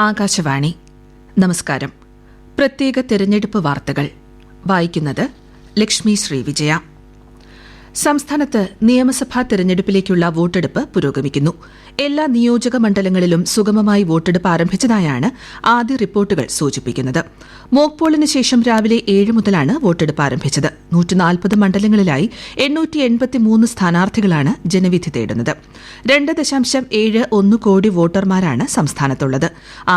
ആകാശവാണി. നമസ്കാരം. പ്രത്യേക തെരഞ്ഞെടുപ്പ് വാർത്തകൾ വായിക്കുന്നത് ലക്ഷ്മി ശ്രീ വിജയ. സംസ്ഥാനത്ത് നിയമസഭാ തെരഞ്ഞെടുപ്പിലേക്കുള്ള വോട്ടെടുപ്പ് പുരോഗമിക്കുന്നു. എല്ലാ നിയോജക മണ്ഡലങ്ങളിലും സുഗമമായി വോട്ടെടുപ്പ് ആരംഭിച്ചതായാണ് ആദ്യ റിപ്പോർട്ടുകൾ സൂചിപ്പിക്കുന്നത്. മോക് പോളിന് ശേഷം രാവിലെ 7 മുതലാണ് വോട്ടെടുപ്പ് ആരംഭിച്ചത്. 140 മണ്ഡലങ്ങളിലായി 883 സ്ഥാനാർത്ഥികളാണ് ജനവിധി തേടുന്നത്. 2.71 കോടി വോട്ടർമാരാണ് സംസ്ഥാനത്തുള്ളത്.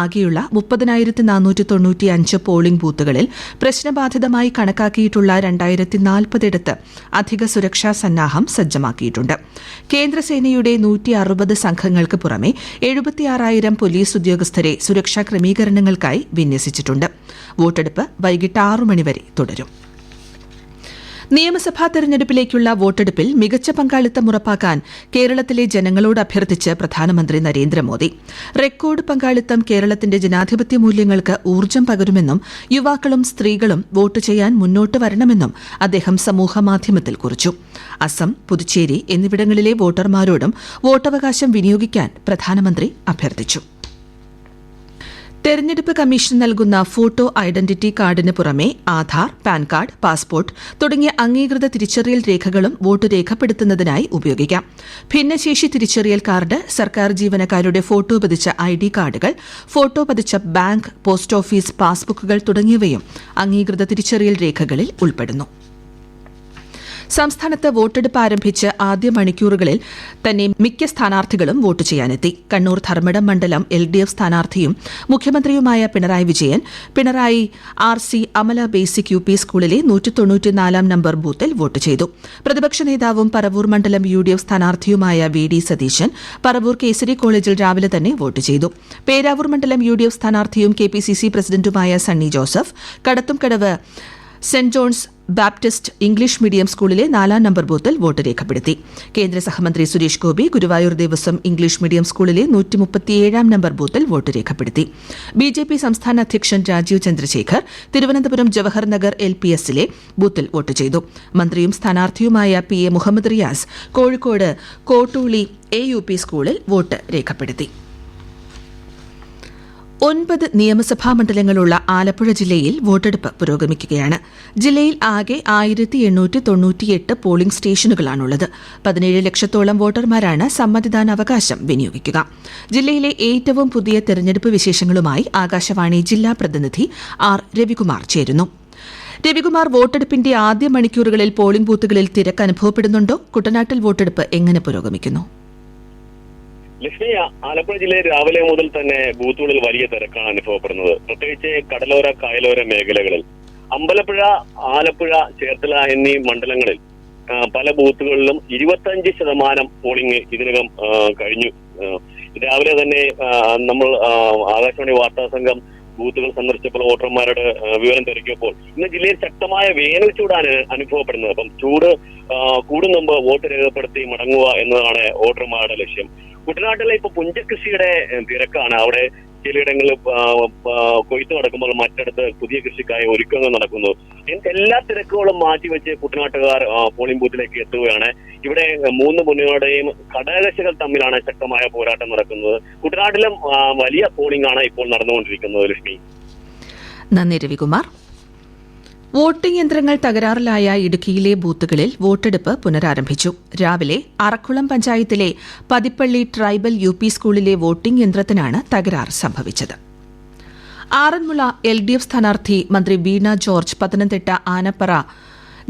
ആകെയുള്ള 30,495 പോളിംഗ് ബൂത്തുകളിൽ പ്രശ്നബാധിതമായി കണക്കാക്കിയിട്ടുള്ള 2040 അധിക സുരക്ഷാ സന്നാഹം സജ്ജമാക്കിയിട്ടുണ്ട്. കേന്ദ്രസേനയുടെ 160 സംഘങ്ങൾക്ക് പുറമെ 76,000 പോലീസ് ഉദ്യോഗസ്ഥരെ സുരക്ഷാ ക്രമീകരണങ്ങൾക്കായി വിന്യസിച്ചിട്ടുണ്ട്. വോട്ടെടുപ്പ് വൈകിട്ട് 6 മണിവരെ തുടരും. നിയമസഭാ തെരഞ്ഞെടുപ്പിലേക്കുള്ള വോട്ടെടുപ്പിൽ മികച്ച പങ്കാളിത്തം ഉറപ്പാക്കാൻ കേരളത്തിലെ ജനങ്ങളോട് അഭ്യർത്ഥിച്ച് പ്രധാനമന്ത്രി നരേന്ദ്രമോദി. റെക്കോർഡ് പങ്കാളിത്തം കേരളത്തിന്റെ ജനാധിപത്യ മൂല്യങ്ങൾക്ക് ഊർജ്ജം പകരുമെന്നും യുവാക്കളും സ്ത്രീകളും വോട്ട് ചെയ്യാൻ മുന്നോട്ട് വരണമെന്നും അദ്ദേഹം സമൂഹമാധ്യമത്തിൽ കുറിച്ചു. അസം, പുതുച്ചേരി എന്നിവിടങ്ങളിലെ വോട്ടർമാരോടും വോട്ടവകാശം വിനിയോഗിക്കാൻ പ്രധാനമന്ത്രി അഭ്യർത്ഥിച്ചു. തെരഞ്ഞെടുപ്പ് കമ്മീഷൻ നൽകുന്ന ഫോട്ടോ ഐഡന്റിറ്റി കാർഡിന് പുറമെ ആധാർ, പാൻ കാർഡ്, പാസ്പോർട്ട് തുടങ്ങിയ അംഗീകൃത തിരിച്ചറിയൽ രേഖകളും വോട്ട് രേഖപ്പെടുത്തുന്നതിനായി ഉപയോഗിക്കാം. ഭിന്നശേഷി തിരിച്ചറിയൽ കാർഡ്, സർക്കാർ ജീവനക്കാരുടെ ഫോട്ടോ പതിച്ച ID കാർഡുകൾ, ഫോട്ടോ പതിച്ച ബാങ്ക്, പോസ്റ്റ് ഓഫീസ് പാസ്ബുക്കുകൾ തുടങ്ങിയവയും അംഗീകൃത തിരിച്ചറിയൽ രേഖകളിൽ ഉൾപ്പെടുന്നു. സംസ്ഥാനത്ത് വോട്ടെടുപ്പ് ആരംഭിച്ച് ആദ്യ മണിക്കൂറുകളിൽ തന്നെ മിക്ക സ്ഥാനാർത്ഥികളും വോട്ട് ചെയ്യാനെത്തി. കണ്ണൂർ ധർമ്മടം മണ്ഡലം LDF സ്ഥാനാർത്ഥിയും മുഖ്യമന്ത്രിയുമായ Pinarayi Vijayan Pinarayi RC Amala basic UP സ്കൂളിലെ 194 നമ്പർ ബൂത്തിൽ വോട്ട് ചെയ്തു. പ്രതിപക്ഷ നേതാവും പറവൂർ മണ്ഡലം UDF സ്ഥാനാർത്ഥിയുമായ VD സതീശൻ പറവൂർ കേസരി കോളേജിൽ രാവിലെ തന്നെ വോട്ട് ചെയ്തു. പേരാവൂർ മണ്ഡലം UDF സ്ഥാനാർത്ഥിയും KPCC പ്രസിഡന്റുമായ Sunny Joseph Kadathumkadavu saint John's Baptist English medium സ്കൂളിലെ 4 നമ്പർ ബൂത്തിൽ വോട്ട് രേഖപ്പെടുത്തി. കേന്ദ്ര സഹമന്ത്രി സുരേഷ് ഗോപി ഗുരുവായൂർ ദേവസ്വം ഇംഗ്ലീഷ് മീഡിയം സ്കൂളിലെ 137 നമ്പർ ബൂത്തിൽ വോട്ട് രേഖപ്പെടുത്തി. BJP സംസ്ഥാന അധ്യക്ഷൻ രാജീവ് ചന്ദ്രശേഖർ തിരുവനന്തപുരം ജവഹർ നഗർ LPSലെ ബൂത്തിൽ വോട്ട് ചെയ്തു. മന്ത്രിയും സ്ഥാനാർത്ഥിയുമായ PA മുഹമ്മദ് റിയാസ് കോഴിക്കോട് കോട്ടൂളി AUP സ്കൂളിൽ വോട്ട് രേഖപ്പെടുത്തി. 9 നിയമസഭാ മണ്ഡലങ്ങളുള്ള ആലപ്പുഴ ജില്ലയിൽ വോട്ടെടുപ്പ് പുരോഗമിക്കുകയാണ്. ജില്ലയിൽ ആകെ 1898 പോളിംഗ് സ്റ്റേഷനുകളാണുള്ളത്. 17 ലക്ഷത്തോളം വോട്ടർമാരാണ് സമ്മതിദാനാവകാശം വിനിയോഗിക്കുക. ജില്ലയിലെ ഏറ്റവും പുതിയ തെരഞ്ഞെടുപ്പ് വിശേഷങ്ങളുമായി ആകാശവാണി ജില്ലാ പ്രതിനിധി R. രവികുമാർ ചേരുന്നു. രവികുമാർ, വോട്ടെടുപ്പിന്റെ ആദ്യ മണിക്കൂറുകളിൽ പോളിംഗ് ബൂത്തുകളിൽ തിരക്ക് അനുഭവപ്പെടുന്നുണ്ടോ? കുട്ടനാട്ടിൽ വോട്ടെടുപ്പ് എങ്ങനെ പുരോഗമിക്കുന്നു? ലക്ഷ്മി, ആലപ്പുഴ ജില്ലയിൽ രാവിലെ മുതൽ തന്നെ ബൂത്തുകളിൽ വലിയ തിരക്കാണ് അനുഭവപ്പെടുന്നത്. പ്രത്യേകിച്ച് കടലോര കായലോര മേഖലകളിൽ അമ്പലപ്പുഴ, ആലപ്പുഴ, ചേർത്തല എന്നീ മണ്ഡലങ്ങളിൽ പല ബൂത്തുകളിലും 25% പോളിംഗ് ഇതിനകം കഴിഞ്ഞു. രാവിലെ തന്നെ നമ്മൾ ആകാശവാണി വാർത്താ സംഘം ബൂത്തുകൾ സന്ദർശിച്ചപ്പോൾ വോട്ടർമാരുടെ വിവരം തിരക്കിയപ്പോൾ ഇന്ന് ജില്ലയിൽ ശക്തമായ വേനൽ ചൂടാണ് അനുഭവപ്പെടുന്നത്. അപ്പം ചൂട് കൂടും മുമ്പ് വോട്ട് രേഖപ്പെടുത്തി മടങ്ങുക എന്നതാണ് വോട്ടർമാരുടെ ലക്ഷ്യം. കുട്ടനാട്ടിലെ ഇപ്പൊ പുഞ്ചകൃഷിയുടെ തിരക്കാണ്. അവിടെ ചിലയിടങ്ങളിൽ കൊയ്ത്ത് നടക്കുമ്പോൾ മറ്റിടത്ത് പുതിയ കൃഷിക്കായി ഒരുക്കങ്ങൾ നടക്കുന്നു. എല്ലാ തിരക്കുകളും മാറ്റിവെച്ച് കുട്ടനാട്ടുകാർ പോളിംഗ് ബൂത്തിലേക്ക് എത്തുകയാണ്. ഇവിടെ 3 മുന്നണികളുടെയും ഘടകകക്ഷികൾ തമ്മിലാണ് ശക്തമായ പോരാട്ടം നടക്കുന്നത്. കുട്ടനാട്ടിലും വലിയ പോളിംഗ് ആണ് ഇപ്പോൾ നടന്നുകൊണ്ടിരിക്കുന്നത്. ലക്ഷ്മി, നന്ദി രവികുമാർ. വോട്ടിംഗ് യന്ത്രങ്ങൾ തകരാറിലായ ഇടുക്കിയിലെ ബൂത്തുകളിൽ വോട്ടെടുപ്പ് പുനരാരംഭിച്ചു. രാവിലെ അറക്കുളം പഞ്ചായത്തിലെ പതിപ്പള്ളി ട്രൈബൽ UP സ്കൂളിലെ വോട്ടിംഗ് യന്ത്രത്തിനാണ് തകരാർ സംഭവിച്ചത്. ആറന്മുള LDF സ്ഥാനാർത്ഥി മന്ത്രി വീണ ജോർജ് പത്തനംതിട്ട ആനപ്പറ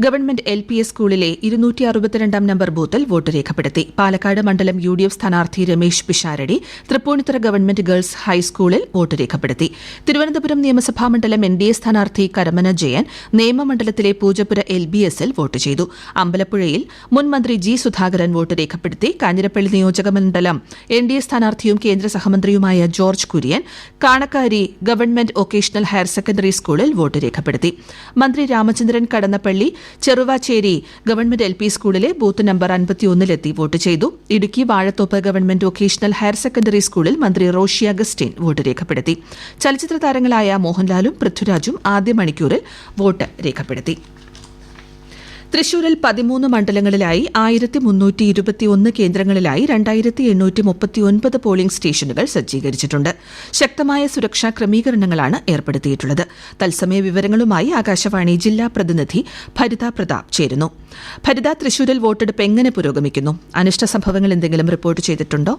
ഗവൺമെന്റ് LPS സ്കൂളിലെ 262 നമ്പർ ബൂത്തിൽ വോട്ട് രേഖപ്പെടുത്തി. പാലക്കാട് മണ്ഡലം UDF സ്ഥാനാർത്ഥി രമേശ് പിഷാരടി തൃപ്പൂണിത്തുറ ഗവൺമെന്റ് ഗേൾസ് ഹൈസ്കൂളിൽ വോട്ട് രേഖപ്പെടുത്തി. തിരുവനന്തപുരം നിയമസഭാ മണ്ഡലം NDA സ്ഥാനാർത്ഥി കരമന ജയൻ നേമമണ്ഡലത്തിലെ പൂജപ്പുര LBSൽ വോട്ട് ചെയ്തു. അമ്പലപ്പുഴയിൽ മുൻ മന്ത്രി G. സുധാകരൻ വോട്ട് രേഖപ്പെടുത്തി. കാഞ്ഞിരപ്പള്ളി നിയോജക മണ്ഡലം NDA സ്ഥാനാർത്ഥിയും കേന്ദ്ര സഹമന്ത്രിയുമായ George Kurian Kanakkari government vocational higher secondary സ്കൂളിൽ വോട്ട് രേഖപ്പെടുത്തി. മന്ത്രി രാമചന്ദ്രൻ കടന്നപ്പള്ളി ചെറുവാച്ചേരി ഗവൺമെന്റ് LP സ്കൂളിലെ ബൂത്ത് നമ്പർ 51-ലെത്തി വോട്ട് ചെയ്തു. Idukki Vazhathope government vocational higher secondary സ്കൂളിൽ മന്ത്രി റോഷി അഗസ്റ്റിൻ വോട്ട് രേഖപ്പെടുത്തി. ചലച്ചിത്ര താരങ്ങളായ മോഹൻലാലും പൃഥ്വിരാജും ആദ്യ മണിക്കൂറിൽ വോട്ട് രേഖപ്പെടുത്തി. തൃശൂരിൽ 13 മണ്ഡലങ്ങളിലായി 1321 കേന്ദ്രങ്ങളിലായി 2839 പോളിംഗ് സ്റ്റേഷനുകൾ സജ്ജീകരിച്ചിട്ടുണ്ട്. ശക്തമായ സുരക്ഷാ ക്രമീകരണങ്ങളാണ് ഏർപ്പെടുത്തിയിട്ടുള്ളത്. തത്സമയ വിവരങ്ങളുമായി ആകാശവാണി ജില്ലാ പ്രതിനിധി ഭരിത പ്രതാപ് ചേരുന്നു. ഭരിത, തൃശൂരിൽ വോട്ടെടുപ്പ് എങ്ങനെ പുരോഗമിക്കുന്നു? അനിഷ്ട സംഭവങ്ങൾ എന്തെങ്കിലും റിപ്പോർട്ട് ചെയ്തിട്ടുണ്ടോ?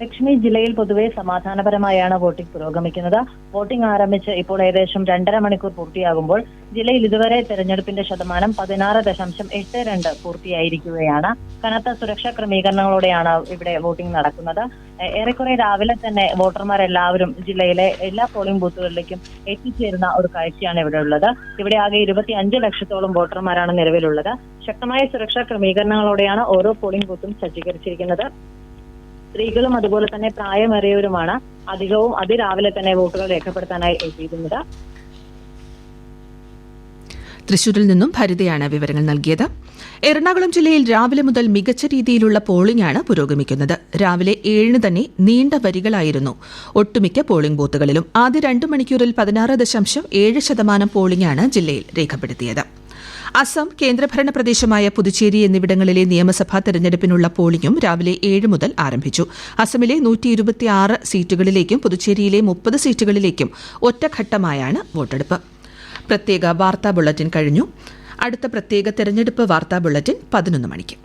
ലക്ഷ്മി, ജില്ലയിൽ പൊതുവെ സമാധാനപരമായാണ് വോട്ടിംഗ് പുരോഗമിക്കുന്നത്. വോട്ടിംഗ് ആരംഭിച്ച് ഇപ്പോൾ ഏകദേശം 2.5 മണിക്കൂർ പൂർത്തിയാകുമ്പോൾ ജില്ലയിൽ ഇതുവരെ തെരഞ്ഞെടുപ്പിന്റെ ശതമാനം 16.82 പൂർത്തിയായിരിക്കുകയാണ്. കനത്ത സുരക്ഷാ ക്രമീകരണങ്ങളോടെയാണ് ഇവിടെ വോട്ടിംഗ് നടക്കുന്നത്. ഏറെക്കുറെ രാവിലെ തന്നെ വോട്ടർമാരെല്ലാവരും ജില്ലയിലെ എല്ലാ പോളിംഗ് ബൂത്തുകളിലേക്കും എത്തിച്ചേരുന്ന ഒരു കാഴ്ചയാണ് ഇവിടെ ഉള്ളത്. ഇവിടെ ആകെ 25 ലക്ഷത്തോളം വോട്ടർമാരാണ് നിലവിലുള്ളത്. ശക്തമായ സുരക്ഷാ ക്രമീകരണങ്ങളോടെയാണ് ഓരോ പോളിംഗ് ബൂത്തും സജ്ജീകരിച്ചിരിക്കുന്നത്. സ്ത്രീകളും അതുപോലെ തന്നെ പ്രായമേറിയവരുമാണ് അധികവും അതിരാവിലെ തന്നെ വോട്ടുകൾ രേഖപ്പെടുത്താനായി എത്തിയിരുന്നത്. തൃശൂരിൽ നിന്നും ഭരിതയാണ് വിവരങ്ങൾ നൽകിയത്. എറണാകുളം ജില്ലയിൽ രാവിലെ മുതൽ മികച്ച രീതിയിലുള്ള പോളിംഗാണ് പുരോഗമിക്കുന്നത്. രാവിലെ 7 തന്നെ നീണ്ട വരികളായിരുന്നു ഒട്ടുമിക്ക പോളിംഗ് ബൂത്തുകളിലും. ആദ്യ 2 മണിക്കൂറിൽ 16.7% പോളിംഗാണ് ജില്ലയിൽ രേഖപ്പെടുത്തിയത്. അസം, കേന്ദ്രഭരണ പ്രദേശമായ പുതുച്ചേരി എന്നിവിടങ്ങളിലെ നിയമസഭാ തെരഞ്ഞെടുപ്പിനുള്ള പോളിംഗും രാവിലെ 7 മുതൽ ആരംഭിച്ചു. അസമിലെ 126 സീറ്റുകളിലേക്കും പുതുച്ചേരിയിലെ 30 സീറ്റുകളിലേക്കും ഒറ്റഘട്ടമായാണ് വോട്ടെടുപ്പ്. പ്രത്യേക വാർത്താ ബുള്ളറ്റിൻ കഴിഞ്ഞു. അടുത്ത പ്രത്യേക തെരഞ്ഞെടുപ്പ് വാർത്താ ബുള്ളറ്റിൻ 11 മണിക്ക്.